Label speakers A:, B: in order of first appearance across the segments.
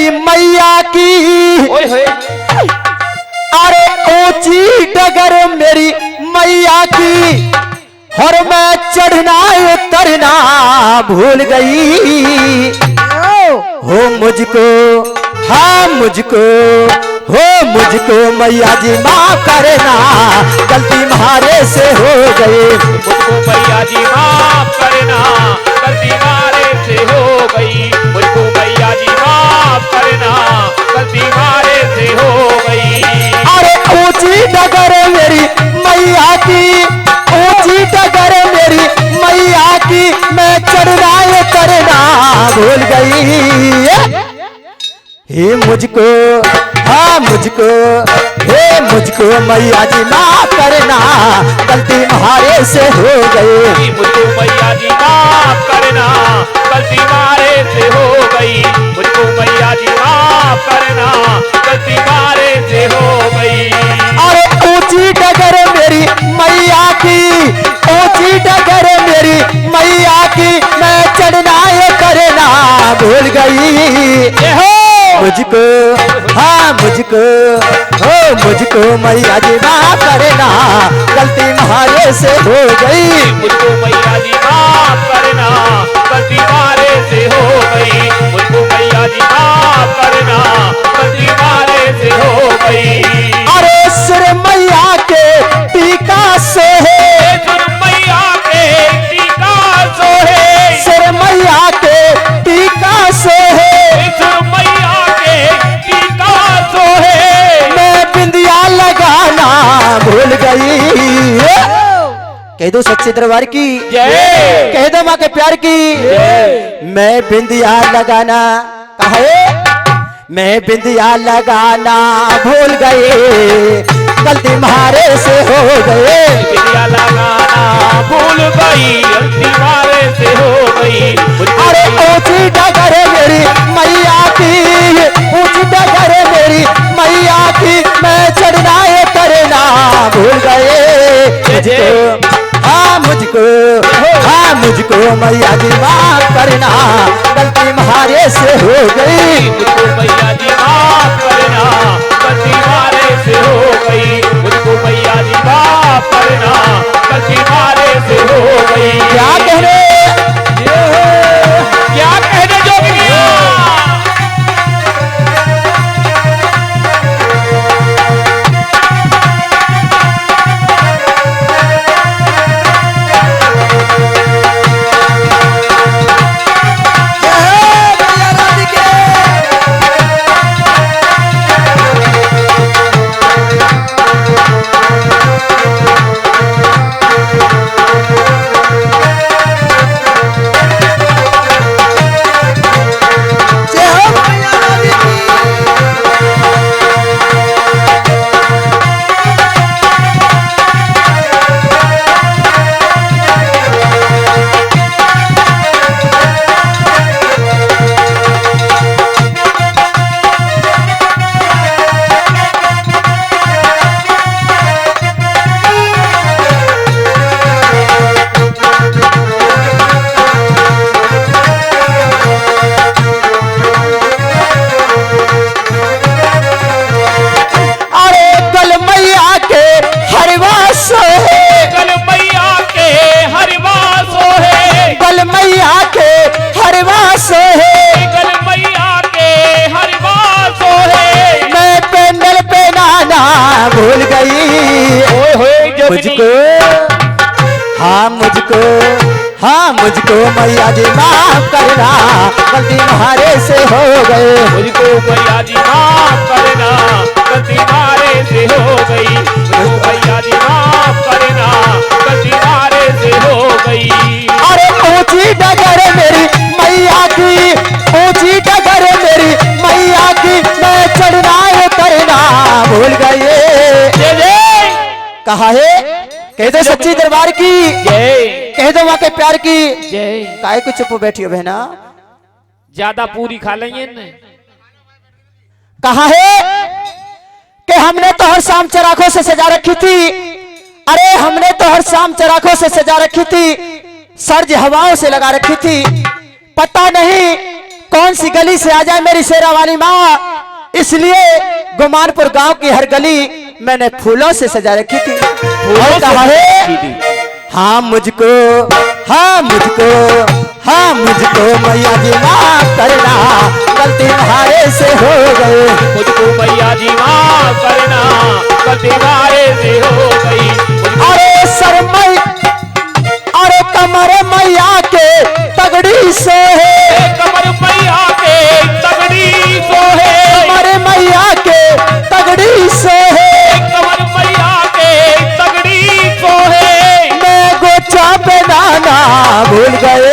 A: मेरी मैया की, अरे ऊंची डगर मेरी मैया की, और मैं चढ़ना उतरना भूल गई। हो मुझको, हाँ मुझको, हो मुझको मैया जी माफ करना, गलती मारे से हो गई।
B: मुझको मैया जी माफ करना, गलती मारे से हो गई। मुझको मैया जी माफ करना, गलती मारे से हो गई।
A: अरे ऊंची डगर मेरी मैया की, ऊंची डगर मेरी मैया की, मैं चढ़ना करना भूल गई। हे मुझको, हाँ मुझको, हे मुझको मैया जी माफ करना, गलती मारे से हो गई।
B: मुझको मैया जी माफ करना, गलती मारे से हो गई। मुझको मैया जी माफ करना, गलती मारे से हो गई।
A: अरे ऊंची डगर मेरी मैया की, ऊंची डगर मेरी मैया की, मैं चढ़ना करना भूल गई। मुझको, हाँ मुझको, हो मुझको मैया जी माफ करना, गलती मारे से हो गई।
B: मुझको मैया जी माफ करना, गलती मारे से हो गई। मुझको मैया जी माफ करना, गलती मारे से हो गई।
A: अरे सिर मैया के टीका सोहे,
B: सिर मैया के टीका सोहे,
A: सिर मैया के टीका सोहे,
B: सिर मैया के टीका सोहे।
A: मैं बिंदिया लगाना भूल गई। कह दो सच्चे दरबार की
B: जय,
A: कह दो माँ के प्यार की
B: जय।
A: मैं बिंदिया लगाना, कहे मैं बिंदिया लगाना भूल गए, गलती मारे से हो गए।
B: बिंदिया लगाना भूल गई, गलती मारे से हो गई।
A: अरे ऊंची डगर मेरी मैया की, ऊंची डगर मेरी मैया की, मैं चढ़ना करना भूल गए। हाँ मुझको, हाँ मुझको मैया जी माफ करना, गलती मारे से हो गई।
B: मुझको मैया जी माफ करना, गलती मारे से हो गई। मुझको मैया जी माफ करना, गलती मारे से हो गई।
A: क्या कहने,
B: क्या कहने जोगिया।
A: भूल गई मुझको, हाँ मुझको, हाँ मुझको मैया जी माफ करना, गलती मारे से हो गए।
B: मुझको मैया जी माफ करना, गलती मारे से हो गई। मुझको मैया जी माफ करना, गलती मारे से हो गई।
A: अरे ऊंची डगर मेरी मैया की, ऊंची डगर मेरी मैया की, मैं चढ़ना उतरना भूल गए। कहा है कह दो सच्ची दरबार की
B: जय,
A: कह दो वहां के प्यार की
B: जय।
A: काहे को चुप बैठी हो बहना।
B: ज्यादा पूरी खा लेंगे न।
A: कहा है कि हमने तो हर शाम चराखों से सजा रखी थी, अरे हमने तो हर शाम चराखों से सजा रखी थी, सर्ज हवाओं से लगा रखी थी। पता नहीं कौन सी गली से आ जाए मेरी शेरा वाली माँ, इसलिए गुमानपुर गांव की हर गली मैंने फूलों से सजा रखी थी। और कहा है हाँ मुझको, हाँ मुझको, हाँ मुझको मैया जी माफ करना, गलती तुम्हारे से हो गए।
B: मुझको मैया जी माफ करना, गलती तुम्हारे से हो गई।
A: अरे सरमई, अरे कमर मैया के तगड़ी से है,
B: कमर मैया के तगड़ी सोहे,
A: कमर मैया के तगड़ी से है,
B: कमर मैया के तगड़ी सोहे।
A: मैं गोचा पे नाना भूल गए।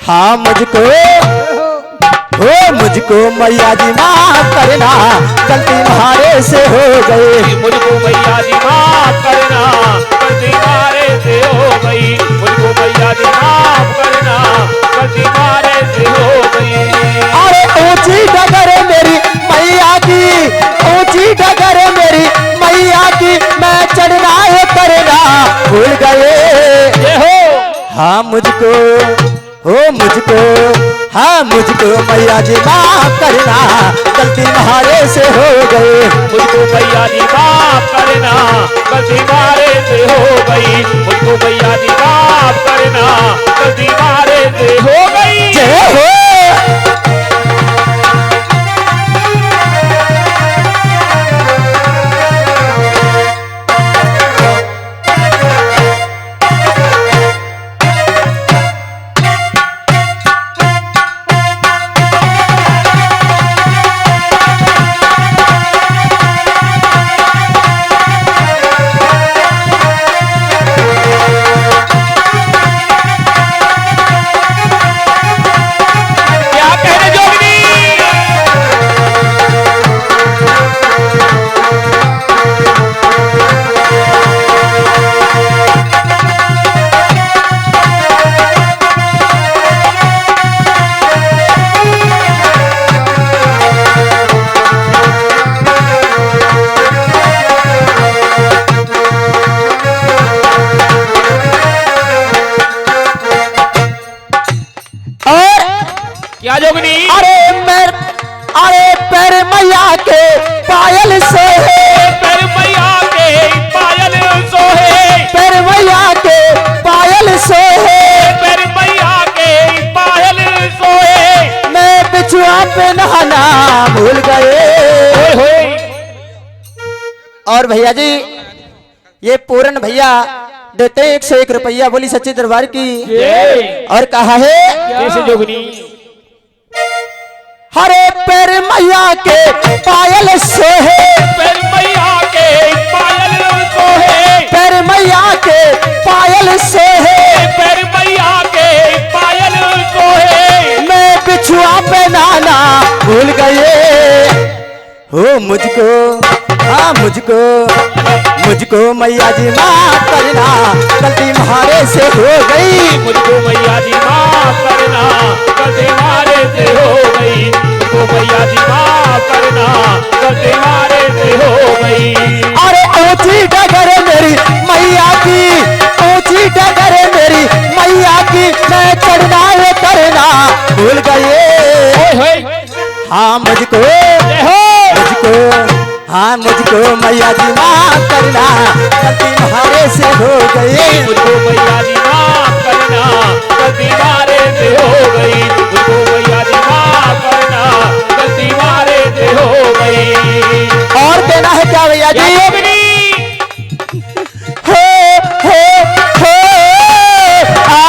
A: हाँ मुझको, हो मुझको मैया जी माफ करना, गलती तुम्हारे से हो गई।
B: मुझको मैया जी माफ करना, गलती तुम्हारे से हो गई। मुझको मैया जी माफ करना, गलती तुम्हारे से हो गई।
A: अरे ऊंची डगर मेरी मैया की, ऊंची डगर मेरी मैया की, मैं चढ़ना है करना भूल गए। हाँ मुझको, हो मुझको, हाँ मुझको मैया जी माफ करना, गलती तुम्हारे से हो गई।
B: मुझको मैया जी माफ करना, गलती तुम्हारे से हो गई। मुझको मैया जी माफ करना, गलती तुम्हारे से हो गई।
A: जय हो।
B: क्या जोगनी?
A: अरे पैर मैया के पायल सोहे,
B: पैर मैया के पायल सोहे,
A: पैर मैया के पायल सोहे,
B: पैर मैया के पायल सोहे।
A: मैं बिछुआ पे नहाना भूल गए। और भैया जी ये पूरन भैया देते 101 रुपया, बोली सच्चे दरबार की। और कहा है
B: कैसे जोगनी?
A: हरे पैर मैया के पायल सोहे,
B: पैर मैया के पायल सोहे,
A: पैर मैया के पायल सोहे,
B: पैर मैया के पायल सोहे।
A: मैं बिछुआ पे नाना भूल गए। हो मुझको, हाँ मुझको, मुझको मैया जी माफ करना, गलती तुम्हारे से हो गई।
B: मुझको मैया जी माफ करना, गलती तुम्हारे से हो गई। मुझको मैया जी माफ करना, गलती तुम्हारे से हो गई।
A: अरे ऊंची डगर मेरी मैया की, ऊंची डगर मेरी मैया की, मैं चढ़ना है करना भूल गए। हाँ मुझको, मुझको, हाँ मुझको मैया जी माफ करना, गलती तुम्हारे से हो गई।
B: मुझको मैया जी माफ करना, गलती तुम्हारे से हो गई। मुझको मैया जी माफ करना, गलती तुम्हारे से हो गई।
A: और देना है क्या भैया जी? हो आ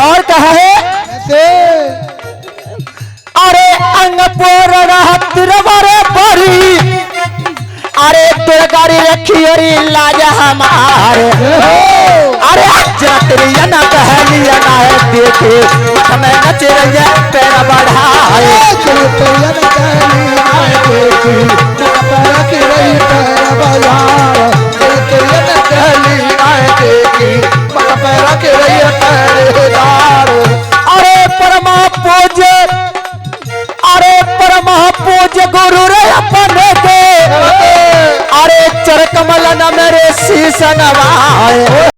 A: और कहा है अरे अंग पोरण हत्र बरी, अरे दुर्गारी रखी अरे लाज हमारे। अरे जतरिया न कहलिया ना है देखे, हमें नच रही पैर बढ़ाए। जतरिया न कहलिया ना है देखे, पैर की रही पैर बढ़ाए। जतरिया न कहलिया ना है देखे, पैर की रही पैर बढ़ाए। अरे परमा पूज, अरे परमा पूज गुरु रे अपन सनम रे शीश नवाए